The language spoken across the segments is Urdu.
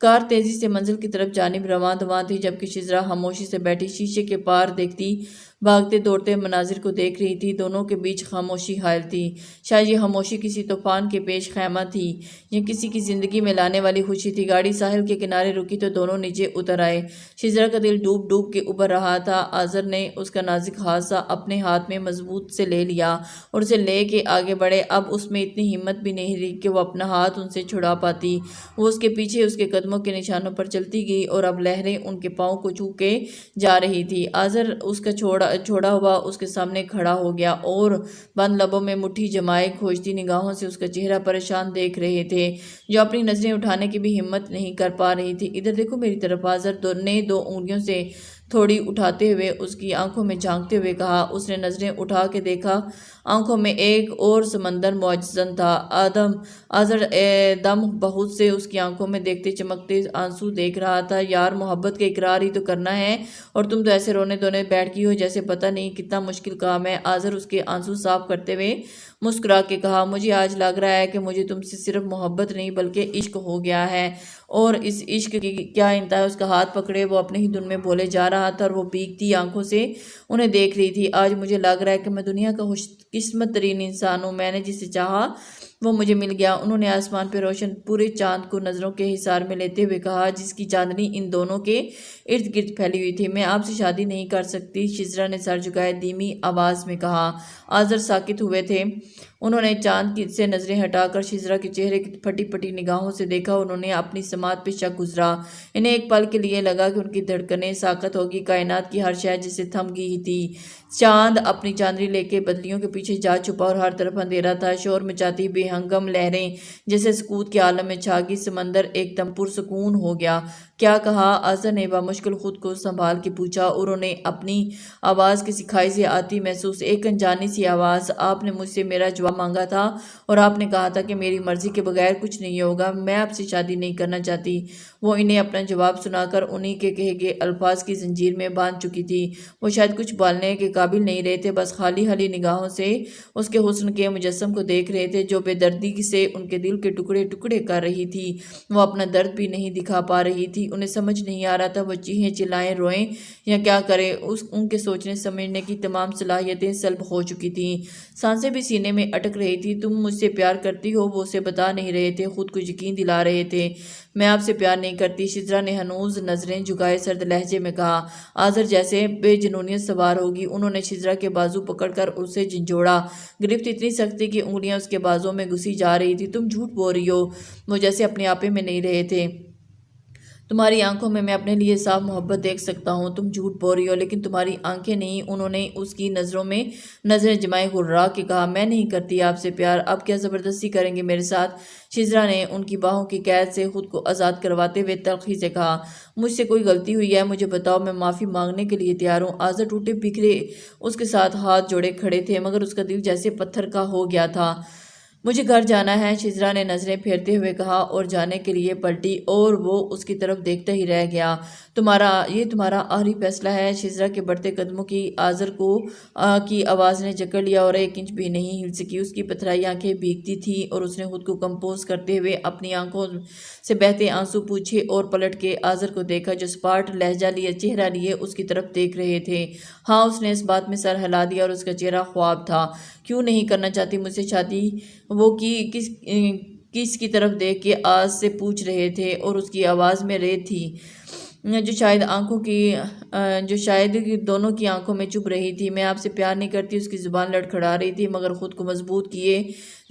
کار تیزی سے منزل کی طرف جانب رواں دواں تھی، جبکہ شزرا خاموشی سے بیٹھی شیشے کے پار دیکھتی بھاگتے دوڑتے مناظر کو دیکھ رہی تھی۔ دونوں کے بیچ خاموشی حائل تھی۔ شاید یہ خاموشی کسی طوفان کے پیش خیمہ تھی یا کسی کی زندگی میں لانے والی خوشی تھی۔ گاڑی ساحل کے کنارے رکی تو دونوں نیچے اتر آئے۔ شزرا کا دل ڈوب ڈوب کے ابھر رہا تھا۔ آذر نے اس کا نازک ہاتھ سا اپنے ہاتھ میں مضبوط سے لے لیا اور اسے لے کے آگے بڑھے۔ اب اس میں اتنی ہمت بھی نہیں رہی کہ وہ اپنا ہاتھ ان سے چھڑا پاتی۔ وہ اس کے پیچھے اس کے قدموں کے نشانوں پر چلتی گئی اور اب لہریں ان کے پاؤں کو چھو کے جا رہی تھی۔ آذر اس کا چھوڑا ہوا اس کے سامنے کھڑا ہو گیا اور بند لبوں میں مٹھی جمائے کھوجتی نگاہوں سے اس کا چہرہ پریشان دیکھ رہے تھے، جو اپنی نظریں اٹھانے کی بھی ہمت نہیں کر پا رہی تھی۔ ادھر دیکھو میری طرف، آذر نے دو انگلیوں سے تھوڑی اٹھاتے ہوئے اس کی آنکھوں میں جھانکتے ہوئے کہا۔ اس نے نظریں اٹھا کے دیکھا، آنکھوں میں ایک اور سمندر موجزن تھا۔ آذر دم بہت سے اس کی آنکھوں میں دیکھتے چمکتے آنسو دیکھ رہا تھا۔ یار، محبت کا اقرار ہی تو کرنا ہے اور تم تو ایسے رونے دھونے بیٹھ گئی ہو جیسے پتہ نہیں کتنا مشکل کام ہے۔ آذر اس کے آنسو صاف کرتے ہوئے مسکرا کے کہا، مجھے آج لگ رہا ہے کہ مجھے تم سے صرف محبت نہیں بلکہ عشق ہو گیا ہے، اور اس عشق کی کیا انتہا ہے۔ اس کا ہاتھ پکڑے وہ اپنے ہی دھن میں بولے جا رہا تھا اور وہ بھیگتی آنکھوں سے انہیں دیکھ رہی تھی۔ آج مجھے لگ رہا ہے کہ میں دنیا کا خوش قسمت ترین انسان ہوں۔ میں نے جسے چاہا وہ مجھے مل گیا۔ انہوں نے آسمان پہ روشن پورے چاند کو نظروں کے حصار میں لیتے ہوئے کہا، جس کی چاندنی ان دونوں کے ارد گرد پھیلی ہوئی تھی۔ میں آپ سے شادی نہیں کر سکتی، شزرا نے سر جھکائے دھیمی آواز میں کہا۔ آذر ساکت ہوئے تھے۔ انہوں نے چاند سے نظریں ہٹا کر شزرا کے چہرے کی پھٹی پھٹی نگاہوں سے دیکھا۔ انہوں نے اپنی سماعت پہ شک گزرا۔ انہیں ایک پل کے لیے لگا کہ ان کی دھڑکنیں ساکت ہوگی، کائنات کی ہر شے جسے تھم گئی تھی۔ چاند اپنی چاندنی لے کے بدلیوں کے پیچھے جا چھپا اور ہر طرف اندھیرا تھا۔ شور مچاتی بے ہنگم لہریں جیسے سکوت کے عالم میں چھا گئی۔ سمندر ایک دم پرسکون ہو گیا۔ کیا کہا؟ آذر نے بامشکل خود کو سنبھال کے پوچھا۔ انہوں نے اپنی آواز کسی کھائی سے آتی محسوس ایک انجانی سی آواز۔ آپ نے مجھ سے میرا جواب مانگا تھا اور آپ نے کہا تھا کہ میری مرضی کے بغیر کچھ نہیں ہوگا۔ میں آپ سے شادی نہیں کرنا چاہتی۔ وہ انہیں اپنا جواب سنا کر انہی کے کہے گئے الفاظ کی زنجیر میں باندھ چکی تھی۔ وہ شاید کچھ بولنے کے قابل نہیں رہے تھے، بس خالی خالی نگاہوں سے اس کے حسن کے مجسم کو دیکھ رہے تھے جو بے دردی سے ان کے دل کے ٹکڑے ٹکڑے کر رہی تھی۔ وہ اپنا درد بھی نہیں دکھا پا رہی تھی۔ انہیں سمجھ نہیں آ رہا تھا وہ چیخیں چلائیں، روئیں یا کیا کریں۔ ان کے سوچنے سمجھنے کی تمام صلاحیتیں سلب ہو چکی تھیں۔ سانسیں بھی سینے میں اٹک رہی تھی۔ تم مجھ سے پیار کرتی ہو، وہ اسے بتا نہیں رہے تھے، خود کو یقین دلا رہے تھے۔ میں آپ سے پیار نہیں کرتی، شزرا نے ہنوز نظریں جھکائے سرد لہجے میں کہا۔ آذر جیسے بے جنونیت سوار ہوگی۔ انہوں نے شزرا کے بازو پکڑ کر اسے جھنجھوڑا۔ گرفت اتنی سخت تھی کہ انگلیاں اس کے بازوں میں گھسی جا رہی تھی۔ تم جھوٹ بول رہی ہو۔ وہ جیسے اپنے آپے میں نہیں رہے تھے۔ تمہاری آنکھوں میں میں اپنے لیے صاف محبت دیکھ سکتا ہوں۔ تم جھوٹ بول رہی ہو، لیکن تمہاری آنکھیں نہیں۔ انہوں نے اس کی نظروں میں نظریں جمائے غرا کے کہا، میں نہیں کرتی آپ سے پیار۔ اب کیا زبردستی کریں گے میرے ساتھ؟ شزرا نے ان کی باہوں کی قید سے خود کو آزاد کرواتے ہوئے تلخی سے کہا، مجھ سے کوئی غلطی ہوئی ہے مجھے بتاؤ، میں معافی مانگنے کے لیے تیار ہوں۔ آذر ٹوٹے بکھرے اس کے ساتھ ہاتھ جوڑے کھڑے تھے، مگر اس کا دل جیسے پتھر کا ہو گیا تھا۔ مجھے گھر جانا ہے، شزرا نے نظریں پھیرتے ہوئے کہا اور جانے کے لیے پلٹی اور وہ اس کی طرف دیکھتا ہی رہ گیا۔ یہ تمہارا آخری فیصلہ ہے؟ شزرا کے بڑھتے قدموں کی آذر کی آواز نے جکڑ لیا اور ایک انچ بھی نہیں ہل سکی۔ اس کی پتھرائی آنکھیں بھیگتی تھیں اور اس نے خود کو کمپوز کرتے ہوئے اپنی آنکھوں سے بہتے آنسو پوچھے اور پلٹ کے آذر کو دیکھا جو سپاٹ لہجہ لیے چہرہ لیے اس کی طرف دیکھ رہے تھے۔ ہاں، اس نے اس بات میں سر ہلا دیا اور اس کا چہرہ خواب تھا۔ کیوں نہیں کرنا چاہتی مجھ سے شادی؟ وہ کس کی طرف دیکھ کے آز سے پوچھ رہے تھے اور اس کی آواز میں ریت تھی جو شاید دونوں کی آنکھوں میں چپ رہی تھی۔ میں آپ سے پیار نہیں کرتی، اس کی زبان لڑکھڑا رہی تھی مگر خود کو مضبوط کیے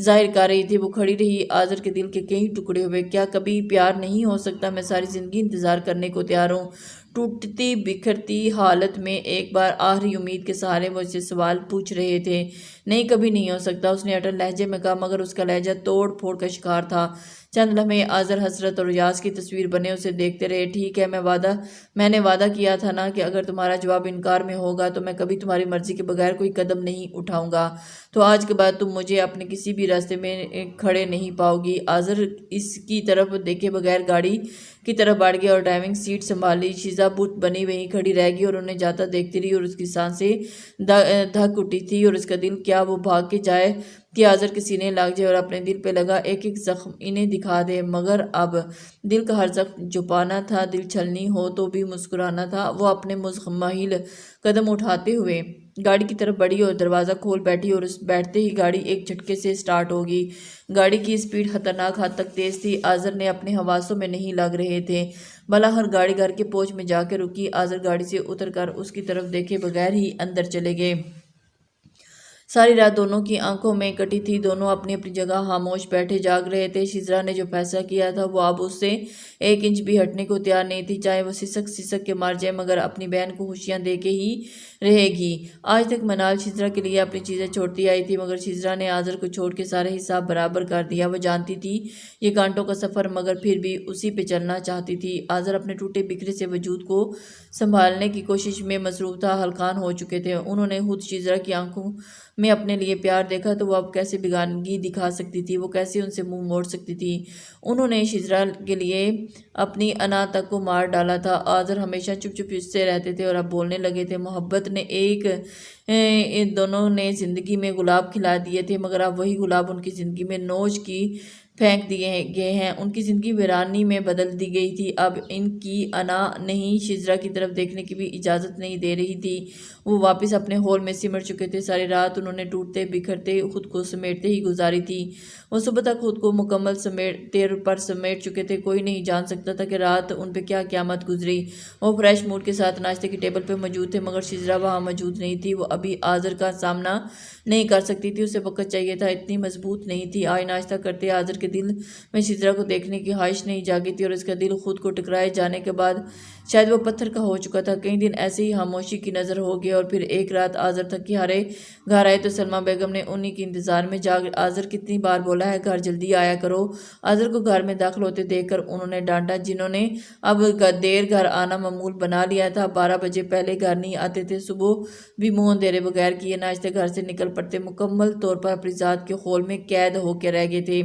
ظاہر کر رہی تھی۔ وہ کھڑی رہی، آذر کے دل کے کئی ٹکڑے ہوئے۔ کیا کبھی پیار نہیں ہو سکتا؟ میں ساری زندگی انتظار کرنے کو تیار ہوں۔ ٹوٹتی بکھرتی حالت میں ایک بار آخری امید کے سہارے وہ اسے سوال پوچھ رہے تھے۔ نہیں، کبھی نہیں ہو سکتا، اس نے اٹل لہجے میں کہا، مگر اس کا لہجہ توڑ پھوڑ کا شکار تھا۔ چند لمحے آذر حسرت اور یاس کی تصویر بنے اسے دیکھتے رہے۔ ٹھیک ہے، میں نے وعدہ کیا تھا نا کہ اگر تمہارا جواب انکار میں ہوگا تو میں کبھی تمہاری مرضی کے بغیر کوئی قدم نہیں اٹھاؤں گا۔ تو آج کے بعد تم مجھے اپنے کسی بھی راستے میں کھڑے نہیں پاؤ گی۔ آذر اس کی طرف دیکھے بغیر گاڑی کی طرف بڑھ گیا اور ڈرائیونگ سیٹ سنبھالی۔ شیزا بت بنی وہیں کھڑی رہ گئی اور انہیں جاتا دیکھتی رہی اور اس کی سانسیں دھک اٹھی تھی اور اس کا دل کیا وہ بھاگ کے جائے کہ آذر کے سینے لگ جائے اور اپنے دل پہ لگا ایک ایک زخم انہیں دکھا دے، مگر اب دل کا ہر زخم چھپانا تھا، دل چھلنی ہو تو بھی مسکرانا تھا۔ وہ اپنے مزمحل قدم اٹھاتے ہوئے گاڑی کی طرف بڑھی اور دروازہ کھول بیٹھی، اور اس بیٹھتے ہی گاڑی ایک جھٹکے سے سٹارٹ ہوگی۔ گاڑی کی سپیڈ خطرناک حد تک تیز تھی، آذر نے اپنے حواسوں میں نہیں لگ رہے تھے۔ بلاخر گاڑی گھر کے پوچھ میں جا کے رکی۔ آذر گاڑی سے اتر کر اس کی طرف دیکھے بغیر ہی اندر چلے گئے۔ ساری رات دونوں کی آنکھوں میں کٹی تھی، دونوں اپنی اپنی جگہ خاموش بیٹھے جاگ رہے تھے۔ شزرا نے جو فیصلہ کیا تھا وہ اب اس سے ایک انچ بھی ہٹنے کو تیار نہیں تھی، چاہے وہ سسک سسک کے مر جائے، مگر اپنی بہن کو خوشیاں دے کے ہی رہے گی۔ آج تک منال شزرا کے لیے اپنی چیزیں چھوڑتی آئی تھی، مگر شزرا نے آذر کو چھوڑ کے سارے حساب برابر کر دیا۔ وہ جانتی تھی یہ گھنٹوں کا سفر، مگر پھر بھی اسی پہ چلنا چاہتی تھی۔ آذر اپنے ٹوٹے بکھرے سے وجود کو سنبھالنے کی کوشش میں مصروف تھا، ہلکان ہو چکے تھے۔ انہوں نے خود شزرا کی آنکھوں میں اپنے لیے پیار دیکھا تو وہ اب کیسے بیگانگی دکھا سکتی تھی، وہ کیسے ان سے منہ موڑ سکتی تھی۔ انہوں نے شزرا کے لیے اپنی انا تک کو مار ڈالا تھا۔ آذر ہمیشہ چپ چپ سے رہتے تھے اور اب بولنے لگے تھے۔ محبت نے دونوں نے زندگی میں گلاب کھلا دیے تھے، مگر اب وہی گلاب ان کی زندگی میں نوچ کی پھینک دیے گئے ہیں۔ ان کی زندگی ویرانی میں بدل دی گئی تھی۔ اب ان کی انا نہیں شزرا کی طرف دیکھنے کی بھی اجازت نہیں دے رہی تھی۔ وہ واپس اپنے ہول میں سمٹ چکے تھے۔ ساری رات انہوں نے ٹوٹتے بکھرتے خود کو سمیٹتے ہی گزاری تھی۔ وہ صبح تک خود کو مکمل سمیٹ چکے تھے۔ کوئی نہیں جان سکتا تھا کہ رات ان پہ کیا قیامت گزری۔ وہ فریش موڈ کے ساتھ ناشتے کی ٹیبل پہ موجود تھے، مگر شزرا وہاں موجود نہیں تھی۔ وہ ابھی آذر کا سامنا نہیں کر سکتی تھی، اسے وقت چاہیے تھا، اتنی مضبوط نہیں تھی۔ آج ناشتہ کرتے آذر کے دل میں شزرا کو دیکھنے کی خواہش نہیں جاگی تھی، اور اس کا دل خود کو ٹکرائے جانے کے بعد شاید وہ پتھر کا ہو چکا تھا۔ کئی دن ایسے ہی خاموشی کی نظر ہو گئے، اور پھر ایک رات آذر تھکی ہارے گھر آئے تو سلمیٰ بیگم نے انہی کے انتظار میں جاگ آذر کتنی بار بولا ہے گھر جلدی آیا کرو۔ آذر کو گھر میں داخل ہوتے دیکھ کر انہوں نے ڈانٹا، جنہوں نے اب دیر گھر آنا معمول بنا لیا تھا۔ 12 بجے پہلے گھر نہیں آتے تھے، صبح بھی منہ اندھیرے بغیر کیے ناشتے گھر سے نکل پڑتے، مکمل طور پر اپنی ذات کے خول میں قید ہو کے رہ گئے تھے۔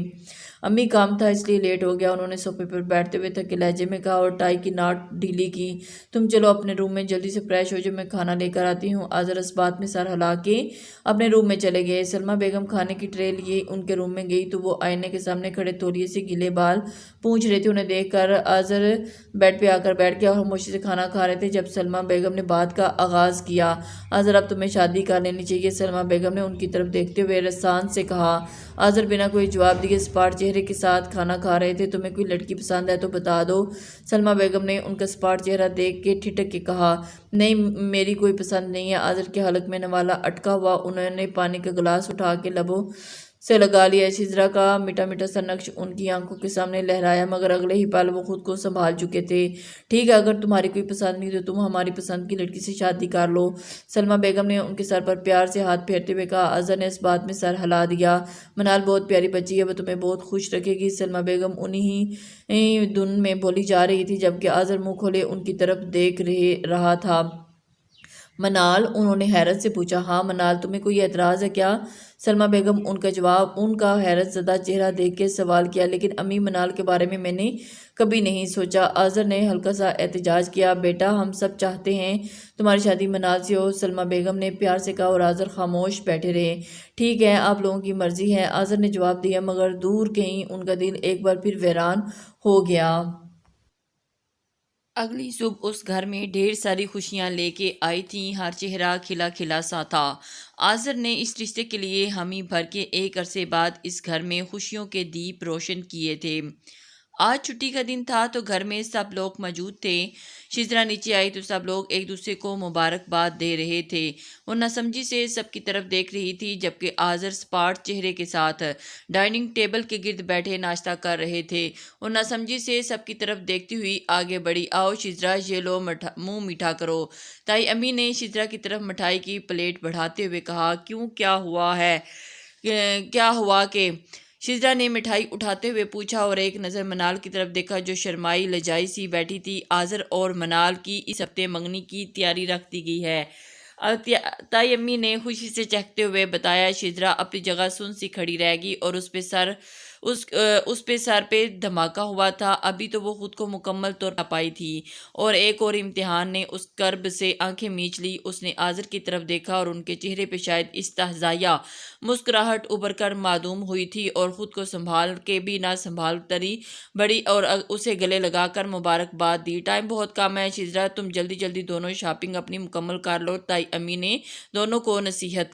امی کام تھا اس لیے لیٹ ہو گیا، انہوں نے صوفے پر بیٹھتے ہوئے تھکے لہجے میں کہا اور ٹائی کی ناٹ ڈھیلی کی۔ تم چلو اپنے روم میں جلدی سے فریش ہو جاؤ، میں کھانا لے کر آتی ہوں۔ آذر اس بات میں سر ہلا کے اپنے روم میں چلے گئے۔ سلمیٰ بیگم کھانے کی ٹرے لیے ان کے روم میں گئی تو وہ آئینے کے سامنے کھڑے تولیے سے گیلے بال پونچھ رہے تھے۔ انہیں دیکھ کر آذر بیڈ پہ آ کر بیٹھ گیا اور خاموشی سے کھانا کھا رہے تھے جب سلمیٰ بیگم نے بات کا آغاز کیا۔ آذر اب تمہیں شادی کر لینی چاہیے، سلمیٰ بیگم نے ان کی طرف دیکھتے ہوئے رسان سے کہا۔ آذر بنا کوئی جواب دیے سپاٹ چہرے کے ساتھ کھانا کھا رہے تھے۔ تمہیں کوئی لڑکی پسند ہے تو بتا دو، سلمیٰ بیگم نے ان کا سپاٹ چہرہ دیکھ کے ٹھٹک کے کہا۔ نہیں، میری کوئی پسند نہیں ہے۔ آذر کے حلق میں نوالہ اٹکا ہوا، انہوں نے پانی کا گلاس اٹھا کے لبوں سے لگا لیا۔ شزرا کا میٹھا میٹھا سا نقش ان کی آنکھوں کے سامنے لہرایا، مگر اگلے ہی پل وہ خود کو سنبھال چکے تھے۔ ٹھیک ہے، اگر تمہاری کوئی پسند نہیں تو تم ہماری پسند کی لڑکی سے شادی کر لو، سلمیٰ بیگم نے ان کے سر پر پیار سے ہاتھ پھیرتے ہوئے کہا۔ آذر نے اس بات میں سر ہلا دیا۔ منال بہت پیاری بچی ہے، وہ تمہیں بہت خوش رکھے گی، سلمیٰ بیگم انہی دھن میں بولی جا رہی تھی جبکہ آذر منہ کھولے ان کی طرف دیکھ رہا تھا۔ منال، انہوں نے حیرت سے پوچھا۔ ہاں منال، تمہیں کوئی اعتراض ہے کیا؟ سلمیٰ بیگم ان کا حیرت زدہ چہرہ دیکھ کے سوال کیا۔ لیکن امی، منال کے بارے میں نے کبھی نہیں سوچا۔ آذر نے ہلکا سا احتجاج کیا۔ بیٹا، ہم سب چاہتے ہیں تمہاری شادی منال سے ہو، سلمیٰ بیگم نے پیار سے کہا اور آذر خاموش بیٹھے رہے۔ ٹھیک ہے، آپ لوگوں کی مرضی ہے، آذر نے جواب دیا، مگر دور کہیں ان کا دل ایک بار پھر ویران ہو گیا۔ اگلی صبح اس گھر میں ڈھیر ساری خوشیاں لے کے آئی تھیں، ہر چہرہ کھلا کھلا سا تھا۔ آذر نے اس رشتے کے لیے حامی بھر کے ایک عرصے بعد اس گھر میں خوشیوں کے دیپ روشن کیے تھے۔ آج چھٹی کا دن تھا تو گھر میں سب لوگ موجود تھے۔ شزرا نیچے آئی تو سب لوگ ایک دوسرے کو مبارکباد دے رہے تھے۔ وہ ناسمجھی سے سب کی طرف دیکھ رہی تھی جبکہ آذر سپاٹ چہرے کے ساتھ ڈائننگ ٹیبل کے گرد بیٹھے ناشتہ کر رہے تھے۔ وہ ناسمجھی سے سب کی طرف دیکھتی ہوئی آگے بڑھی۔ آؤ شزرا، یہ لو، منہ میٹھا کرو۔ تائی امی نے شزرا کی طرف مٹھائی کی پلیٹ بڑھاتے ہوئے کہا۔ کیوں، کیا ہوا کہ؟ شزرا نے مٹھائی اٹھاتے ہوئے پوچھا اور ایک نظر منال کی طرف دیکھا جو شرمائی لجائی سی بیٹھی تھی۔ آذر اور منال کی اس ہفتے منگنی کی تیاری رکھ دی گئی ہے، تائی امی نے خوشی سے چہکتے ہوئے بتایا۔ شزرا اپنی جگہ سن سی کھڑی رہ گئی اور اس پہ سر اس پہ سر پہ دھماکہ ہوا تھا، ابھی تو وہ خود کو مکمل طور پر پائی تھی، اور ایک اور امتحان نے اس کرب سے آنکھیں میچ لی۔ اس نے آذر کی طرف دیکھا اور ان کے چہرے پہ شاید استہزائیہ مسکراہٹ ابھر کر معدوم ہوئی تھی، اور خود کو سنبھال کے بھی نہ سنبھال تری بڑی اور اسے گلے لگا کر مبارکباد دی۔ ٹائم بہت کم ہے شزرا، تم جلدی جلدی دونوں شاپنگ اپنی مکمل کر لو، تائی امی نے دونوں کو نصیحت